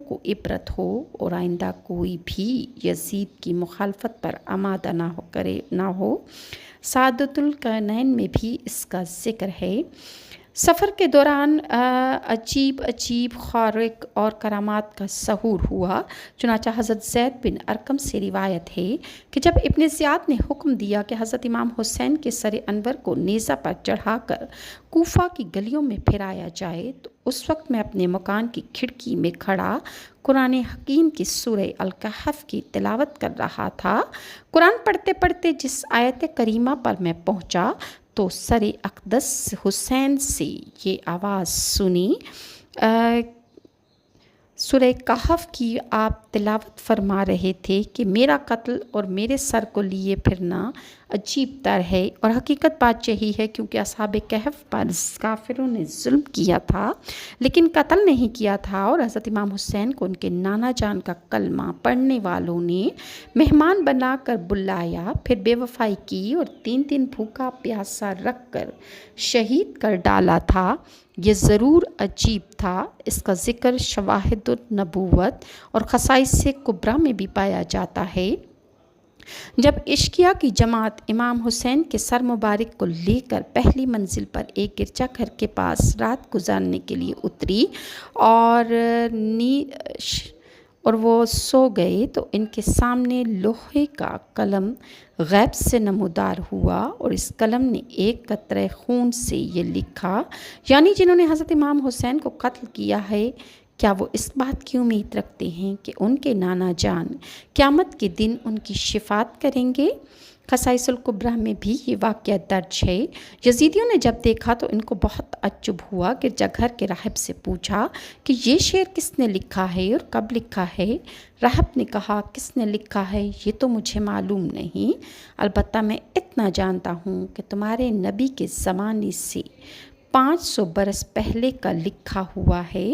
کو عبرت ہو اور آئندہ کوئی بھی یزید کی مخالفت پر آمادہ نہ ہو۔ سعادت القرنین میں بھی اس کا ذکر ہے۔ سفر کے دوران عجیب خوارق اور کرامات کا ظہور ہوا۔ چنانچہ حضرت زید بن ارقم سے روایت ہے کہ جب ابن زیاد نے حکم دیا کہ حضرت امام حسین کے سر انور کو نیزہ پر چڑھا کر کوفہ کی گلیوں میں پھرایا جائے تو اس وقت میں اپنے مکان کی کھڑکی میں کھڑا قرآن حکیم کی سورہ الکہف کی تلاوت کر رہا تھا۔ قرآن پڑھتے پڑھتے جس آیت کریمہ پر میں پہنچا تو سر اقدس حسین سے یہ آواز سنی، سورہ کہف کی آپ تلاوت فرما رہے تھے کہ میرا قتل اور میرے سر کو لیے پھرنا عجیب تر ہے، اور حقیقت بات یہی ہے کیونکہ اصحاب کہف پر کافروں نے ظلم کیا تھا لیکن قتل نہیں کیا تھا، اور حضرت امام حسین کو ان کے نانا جان کا کلمہ پڑھنے والوں نے مہمان بنا کر بلایا، پھر بے وفائی کی اور 3 دن بھوکا پیاسا رکھ کر شہید کر ڈالا تھا۔ یہ ضرور عجیب تھا۔ اس کا ذکر شواہد النبوت اور خصائص کبریٰ میں بھی پایا جاتا ہے۔ جب عشقیہ کی جماعت امام حسین کے سر مبارک کو لے کر پہلی منزل پر ایک گرجا گھر کے پاس رات گزارنے کے لیے اتری اور وہ سو گئے تو ان کے سامنے لوہے کا قلم غیب سے نمودار ہوا، اور اس قلم نے ایک قطرہ خون سے یہ لکھا، یعنی جنہوں نے حضرت امام حسین کو قتل کیا ہے، کیا وہ اس بات کی امید رکھتے ہیں کہ ان کے نانا جان قیامت کے دن ان کی شفاعت کریں گے؟ خصائص الکبریٰ میں بھی یہ واقعہ درج ہے۔ یزیدیوں نے جب دیکھا تو ان کو بہت تعجب ہوا۔ گرجا گھر کے راہب سے پوچھا کہ یہ شعر کس نے لکھا ہے اور کب لکھا ہے؟ راہب نے کہا، کس نے لکھا ہے یہ تو مجھے معلوم نہیں، البتہ میں اتنا جانتا ہوں کہ تمہارے نبی کے زمانے سے 500 برس پہلے کا لکھا ہوا ہے۔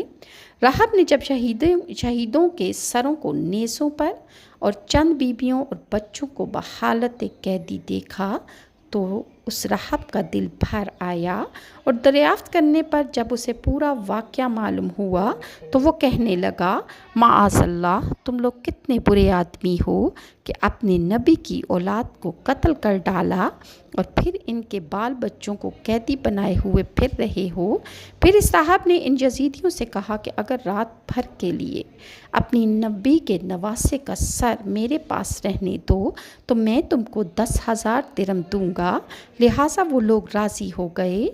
راہب نے جب شہیدوں کے سروں کو نیزوں پر اور چند بیویوں اور بچوں کو بحالت قیدی دیکھا تو اس راہب کا دل بھر آیا، اور دریافت کرنے پر جب اسے پورا واقعہ معلوم ہوا تو وہ کہنے لگا، معاذ اللہ، تم لوگ کتنے برے آدمی ہو کہ اپنے نبی کی اولاد کو قتل کر ڈالا اور پھر ان کے بال بچوں کو قیدی بنائے ہوئے پھر رہے ہو۔ پھر اس راہب نے ان یزیدیوں سے کہا کہ اگر رات بھر کے لیے اپنی نبی کے نواسے کا سر میرے پاس رہنے دو تو میں تم کو 10,000 درم دوں گا۔ لہٰذا وہ لوگ راضی ہو گئے۔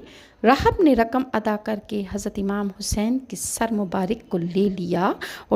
راہب نے رقم ادا کر کے حضرت امام حسین کے سر مبارک کو لے لیا اور